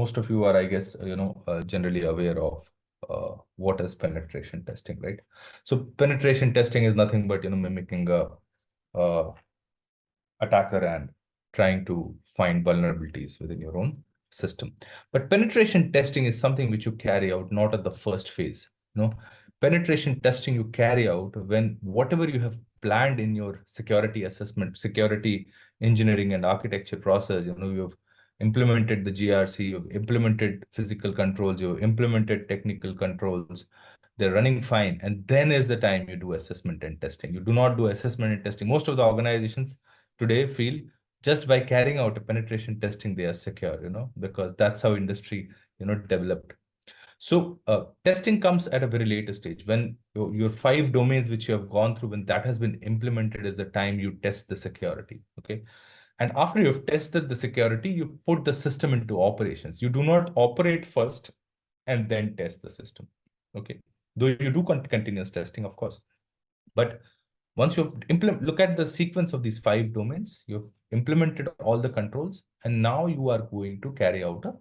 most of you are, I guess, generally aware of what is penetration testing, right? So penetration testing is nothing but, mimicking a attacker and trying to find vulnerabilities within your own system. But penetration testing is something which you carry out not at the first phase. Penetration testing you carry out when whatever you have planned in your security assessment, security engineering and architecture process, you've implemented the GRC, you've implemented physical controls, you've implemented technical controls, they're running fine. And then is the time you do assessment and testing. You do not do assessment and testing. Most of the organizations today feel just by carrying out a penetration testing, they are secure, because that's how industry, developed. So testing comes at a very later stage when your 5 domains which you have gone through, when that has been implemented is the time you test the security. Okay. And after you've tested the security, you put the system into operations. You do not operate first and then test the system. Okay. Though you do continuous testing, of course. But once you look at the sequence of these 5 domains, you've implemented all the controls, and now you are going to carry out a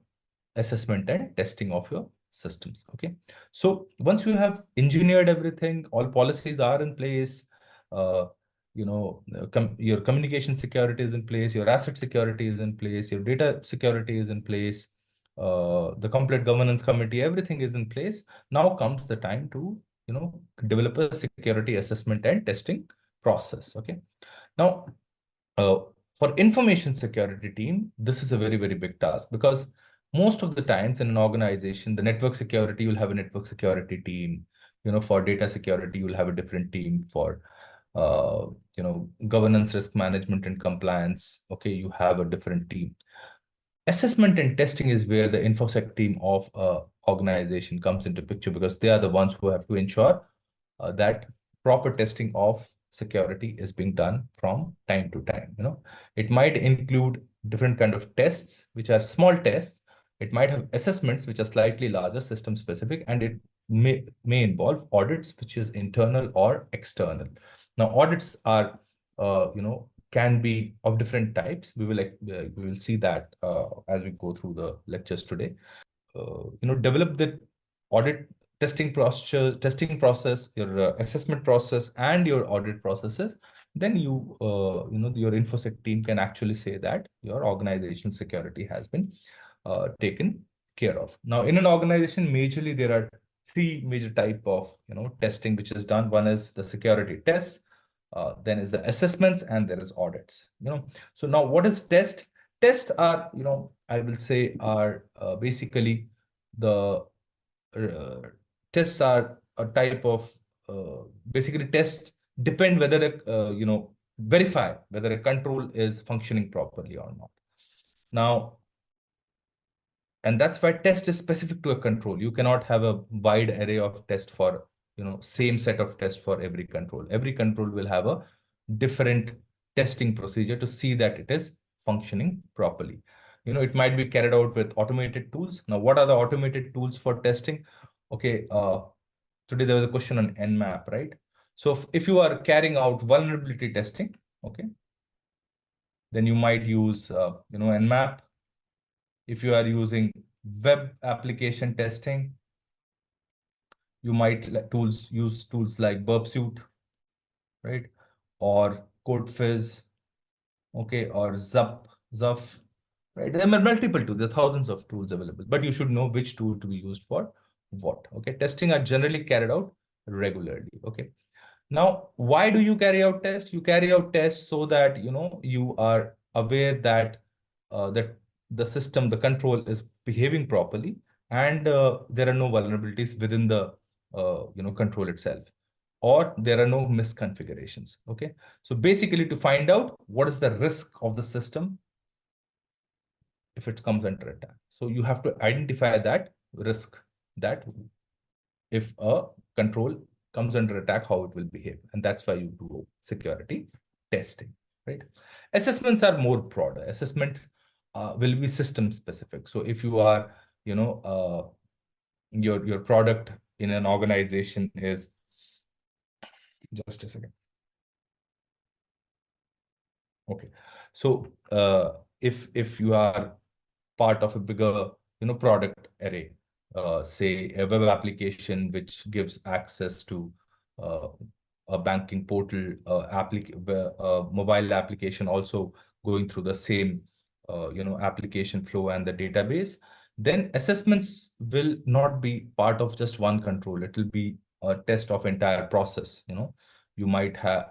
assessment and testing of your systems. Okay. So once you have engineered everything, all policies are in place, your communication security is in place, your asset security is in place, your data security is in place, the complete governance committee, everything is in place. Now comes the time to develop a security assessment and testing process. Okay. Now, for information security team, this is a very, very big task, because most of the times in an organization, the network security, you'll have a network security team. For data security, you'll have a different team. For governance, risk management, and compliance, okay, you have a different team. Assessment and testing is where the infosec team of organization comes into picture, because they are the ones who have to ensure that proper testing of security is being done from time to time. It might include different kind of tests, which are small tests. It might have assessments, which are slightly larger, system specific, and it may involve audits, which is internal or external. Now, audits are, can be of different types. We will see that as we go through the lectures today. Develop the audit testing process, your assessment process, and your audit processes. Then your infosec team can actually say that your organizational security has been taken care of. Now, in an organization, majorly there are 3 major type of testing which is done. One is the security tests, then is the assessments, and there is audits. So now what is test? Tests are, I will say, are basically the tests are a type of basically tests depend whether verify whether a control is functioning properly or not. Now, and that's why test is specific to a control. You cannot have a wide array of tests for same set of tests for every control. Every control will have a different testing procedure to see that it is functioning properly. It might be carried out with automated tools. Now, what are the automated tools for testing? Okay, today there was a question on Nmap, right? So if you are carrying out vulnerability testing, okay, then you might use Nmap. If you are using web application testing, you might use tools like Burpsuit, right? Or CodeFizz, okay, or Zuff, right? There are multiple tools. There are thousands of tools available, but you should know which tool to be used for what. Okay, testing are generally carried out regularly. Okay. Now, why do you carry out tests? You carry out tests so that you are aware that that the system, the control is behaving properly, and there are no vulnerabilities within the control itself, or there are no misconfigurations. Okay, so basically to find out what is the risk of the system if it comes under attack. So you have to identify that risk, that if a control comes under attack, how it will behave. And that's why you do security testing, right? Assessments are more broader. Assessment will be system specific. So if you are, your product in an organization is, just a second. Okay. So if you are part of a bigger product array. Say a web application which gives access to uh, a banking portal, mobile application also going through the same application flow and the database. Then assessments will not be part of just one control. It will be a test of entire process. You might have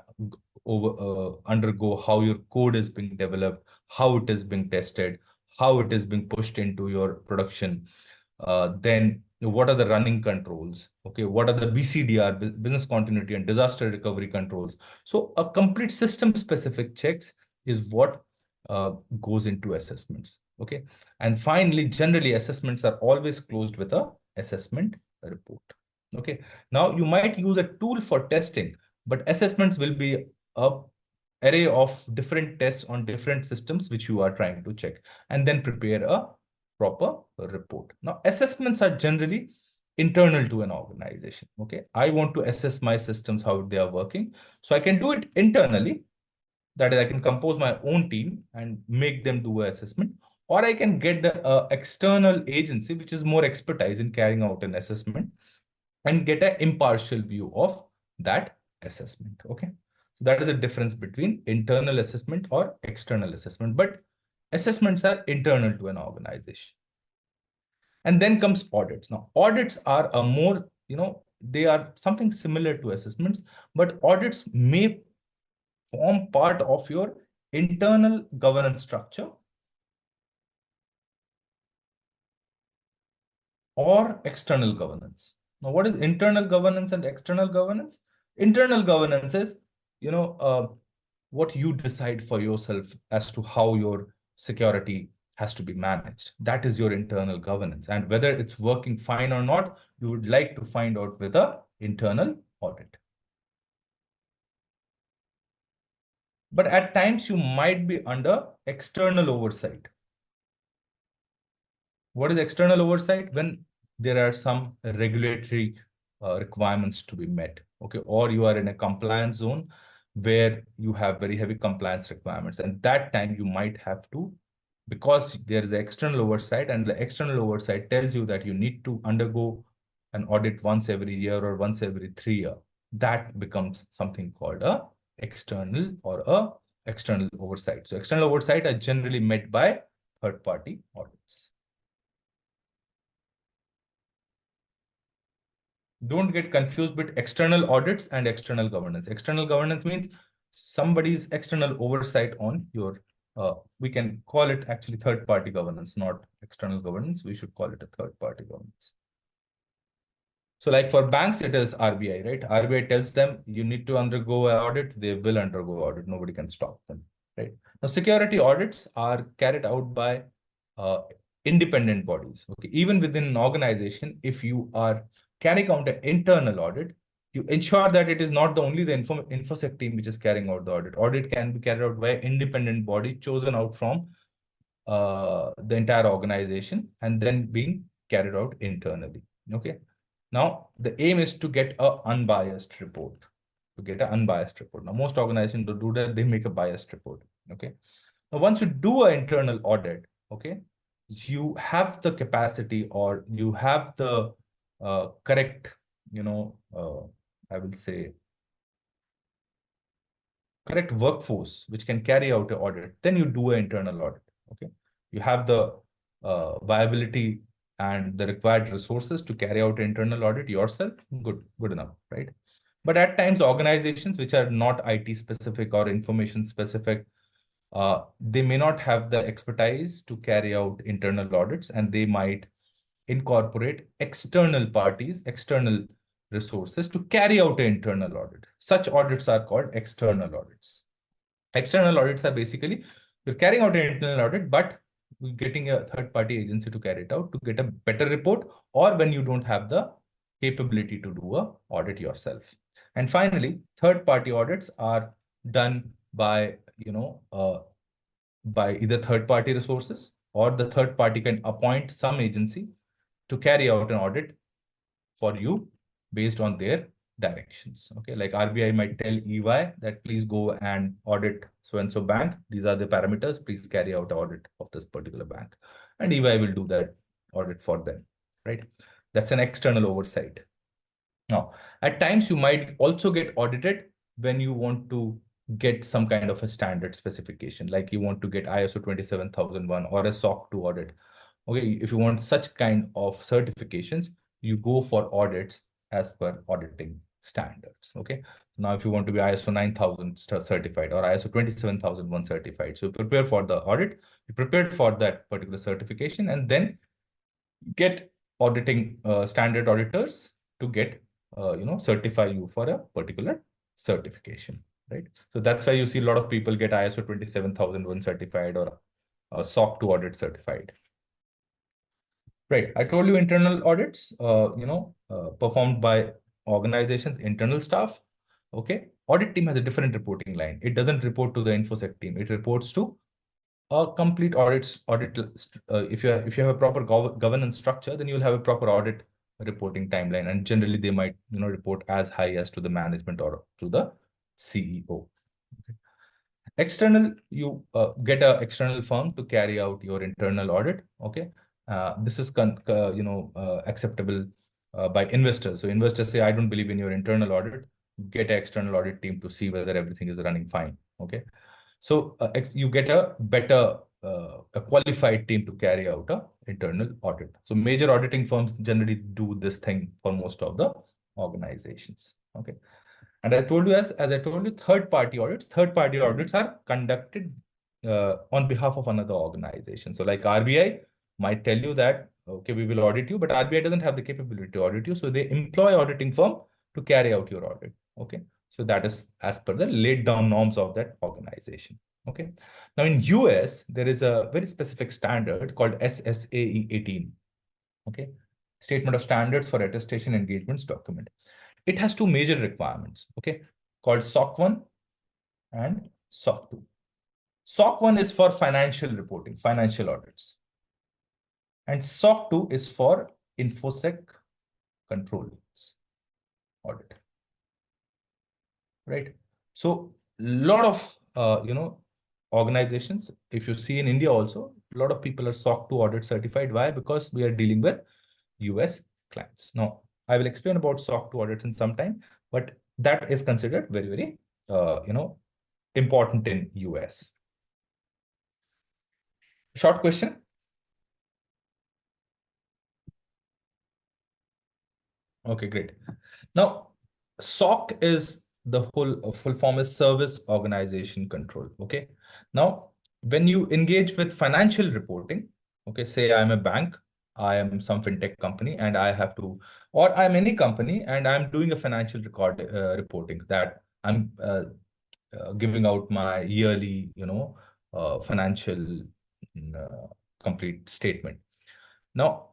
undergo how your code is being developed, how it is being tested, how it is being pushed into your production. Then what are the running controls? Okay, what are the BCDR, business continuity and disaster recovery controls? So a complete system specific checks is what goes into assessments. Okay, and finally, generally assessments are always closed with a assessment report. Okay, now you might use a tool for testing, but assessments will be a array of different tests on different systems which you are trying to check, and then prepare a proper report. Now, assessments are generally internal to an organization. Okay, I want to assess my systems, how they are working. So I can do it internally. That is, I can compose my own team and make them do an assessment, or I can get the external agency, which is more expertise in carrying out an assessment, and get an impartial view of that assessment. Okay, so that is the difference between internal assessment or external assessment. But assessments are internal to an organization. And then comes audits. Now, audits are a more, they are something similar to assessments, but audits may form part of your internal governance structure or external governance. Now, what is internal governance and external governance? Internal governance is, what you decide for yourself as to how your security has to be managed. That is your internal governance. And whether it's working fine or not, you would like to find out with an internal audit. But at times you might be under external oversight. What is external oversight? When there are some regulatory requirements to be met, okay, or you are in a compliance zone where you have very heavy compliance requirements, and that time you might have to, because there is external oversight, and the external oversight tells you that you need to undergo an audit once every year or once every 3 years. That becomes something called a external or a external oversight. So external oversight are generally met by third-party audits. Don't get confused with external audits and external governance. External governance means somebody's external oversight on your, we can call it actually third-party governance, not external governance. We should call it a third-party governance. So like for banks, it is RBI, right? RBI tells them you need to undergo an audit. They will undergo audit. Nobody can stop them, right? Now, security audits are carried out by independent bodies. Okay, even within an organization, if you are carrying out an internal audit, you ensure that it is not only the infosec team which is carrying out the audit. Audit can be carried out by an independent body chosen out from the entire organization and then being carried out internally. Okay. Now, the aim is to get an unbiased report. Now, most organizations don't do that. They make a biased report. Okay. Now, once you do an internal audit, okay, you have the capacity or you have the correct, I will say, correct workforce which can carry out an audit. Then you do an internal audit. Okay. You have the viability and the required resources to carry out internal audit yourself, good enough, right? But at times, organizations which are not IT specific or information specific, they may not have the expertise to carry out internal audits, and they might incorporate external parties, external resources to carry out an internal audit. Such audits are called external audits. External audits are basically, you're carrying out an internal audit, but getting a third-party agency to carry it out to get a better report, or when you don't have the capability to do a audit yourself. And finally, third-party audits are done by, by either third-party resources, or the third party can appoint some agency to carry out an audit for you based on their directions. Okay, like RBI might tell EY that please go and audit so-and-so bank. These are the parameters. Please carry out audit of this particular bank. And EY will do that audit for them, right? That's an external oversight. Now, at times you might also get audited when you want to get some kind of a standard specification, like you want to get ISO 27001 or a SOC 2 audit. Okay, if you want such kind of certifications, you go for audits as per auditing standards. Okay, now if you want to be ISO 9000 certified or ISO 27001 certified, so prepare for the audit, you prepared for that particular certification, and then get auditing standard auditors to get certify you for a particular certification, right? So that's why you see a lot of people get ISO 27001 certified or SOC 2 audit certified. Right. I told you internal audits, performed by organizations, internal staff. Okay. Audit team has a different reporting line. It doesn't report to the InfoSec team. It reports to a complete audit. If you have a proper governance structure, then you'll have a proper audit reporting timeline. And generally they might, report as high as to the management or to the CEO. Okay. External, you get an external firm to carry out your internal audit. Okay. This is acceptable by investors. So investors say, I don't believe in your internal audit. Get an external audit team to see whether everything is running fine. Okay. So you get a better, a qualified team to carry out a internal audit. So major auditing firms generally do this thing for most of the organizations. Okay. And I told you, as I told you, third-party audits are conducted on behalf of another organization. So like RBI might tell you that, okay, we will audit you, but RBI doesn't have the capability to audit you. So they employ auditing firm to carry out your audit. Okay. So that is as per the laid down norms of that organization. Okay. Now in US, there is a very specific standard called SSAE 18. Okay. Statement of Standards for Attestation Engagements document. It has two major requirements, okay, called SOC 1 and SOC 2. SOC 1 is for financial reporting, financial audits. And SOC 2 is for InfoSec controls audit, right? So a lot of, organizations, if you see in India also, a lot of people are SOC 2 audit certified. Why? Because we are dealing with US clients. Now, I will explain about SOC 2 audits in some time, but that is considered very, very, important in US. Short question. Okay, great. Now, SOC is the whole full form is Service Organization Control. Okay. Now, when you engage with financial reporting, okay, say I'm a bank, I am some fintech company, and I have to, or I'm any company, and I'm doing a financial reporting that I'm giving out my yearly, financial complete statement. Now,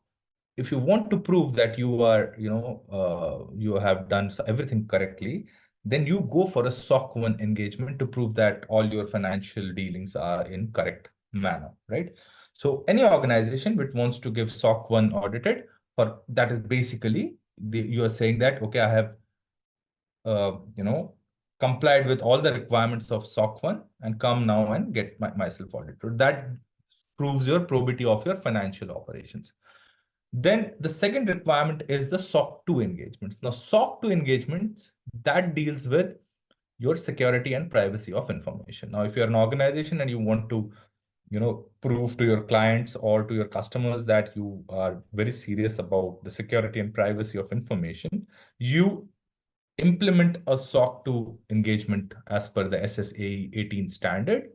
if you want to prove that you are, you have done everything correctly, then you go for a SOC 1 engagement to prove that all your financial dealings are in correct manner, right? So any organization which wants to give SOC 1 audited, for that is basically you are saying that, okay, I have, complied with all the requirements of SOC 1 and come now and get myself audited. That proves your probity of your financial operations. Then the second requirement is the SOC 2 engagements. Now, SOC 2 engagements, that deals with your security and privacy of information. Now, if you're an organization and you want to, prove to your clients or to your customers that you are very serious about the security and privacy of information, you implement a SOC 2 engagement as per the SSAE 18 standard.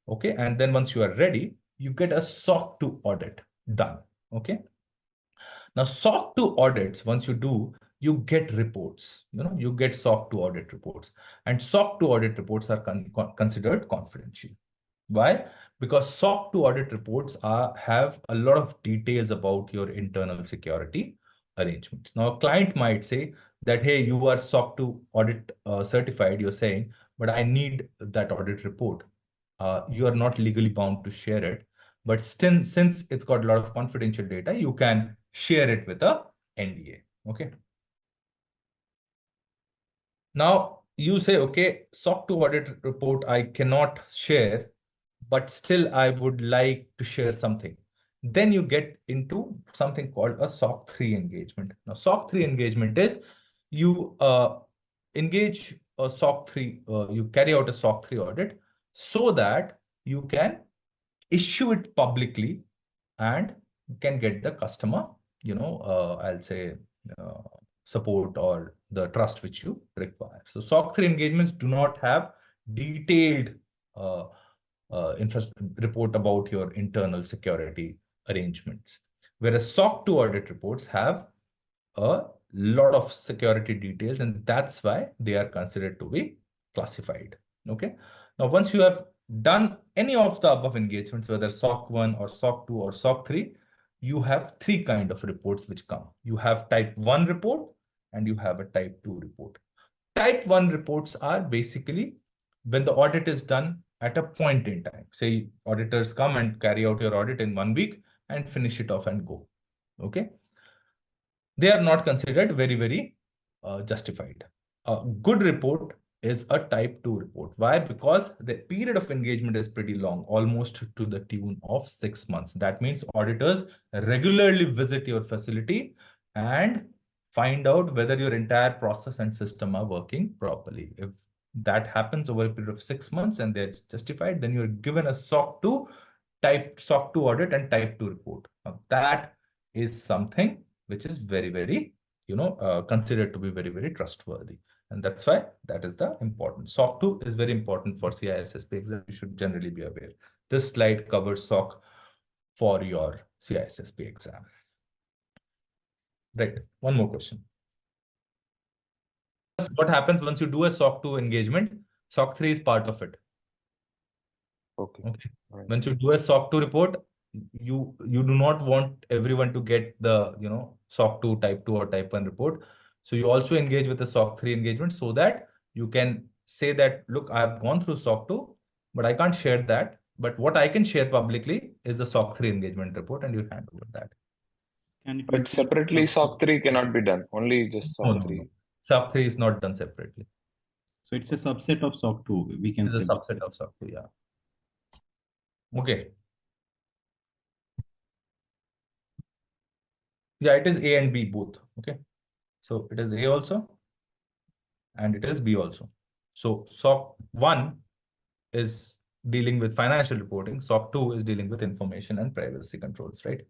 Okay. And then once you are ready, you get a SOC 2 audit done. Okay. Now, SOC 2 audits, once you do, you get reports, you get SOC 2 audit reports, and SOC 2 audit reports are considered confidential. Why? Because SOC 2 audit reports have a lot of details about your internal security arrangements. Now, a client might say that, hey, you are SOC 2 audit certified, you're saying, but I need that audit report. You are not legally bound to share it. But still, since it's got a lot of confidential data, you can share it with a NDA. Okay. Now you say, okay, SOC 2 audit report I cannot share, but still I would like to share something. Then you get into something called a SOC 3 engagement. Now, SOC 3 engagement is you engage a SOC 3, you carry out a SOC 3 audit so that you can issue it publicly and can get the customer, I'll say, uh, support or the trust which you require. So SOC 3 engagements do not have detailed uh, report about your internal security arrangements, whereas SOC 2 audit reports have a lot of security details, and that's why they are considered to be classified. Okay. Now, once you have done any of the above engagements, whether SOC 1 or SOC 2 or SOC 3, you have three kind of reports which come. You have type 1 report and you have a type 2 report. Type 1 reports are basically when the audit is done at a point in time. Say auditors come and carry out your audit in 1 week and finish it off and go. Okay. They are not considered very justified. A good report is a type 2 report. Why? Because the period of engagement is pretty long, almost to the tune of 6 months. That means auditors regularly visit your facility and find out whether your entire process and system are working properly. If that happens over a period of 6 months and they're justified, then you're given a SOC 2 audit and type 2 report. Now, that is something which is very considered to be very trustworthy. And that's why that is the important. SOC 2 is very important for CISSP exam. You should generally be aware. This slide covers SOC for your CISSP exam. Right. One more question. What happens once you do a SOC 2 engagement? SOC 3 is part of it. Okay. Right. Once you do a SOC 2 report, you do not want everyone to get the SOC 2 type 2 or type 1 report. So you also engage with the SOC 3 engagement so that you can say that, look, I've gone through SOC 2, but I can't share that. But what I can share publicly is the SOC 3 engagement report, and you hand over that. But separately, SOC 3 cannot be done. Only just SOC 3. No. SOC 3 is not done separately. So it's a subset of SOC 2. We can say. It's a subset of SOC 2, yeah. Okay. Yeah, it is A and B both. Okay. So it is A also and it is B also. So SOC 1 is dealing with financial reporting. SOC 2 is dealing with information and privacy controls, right?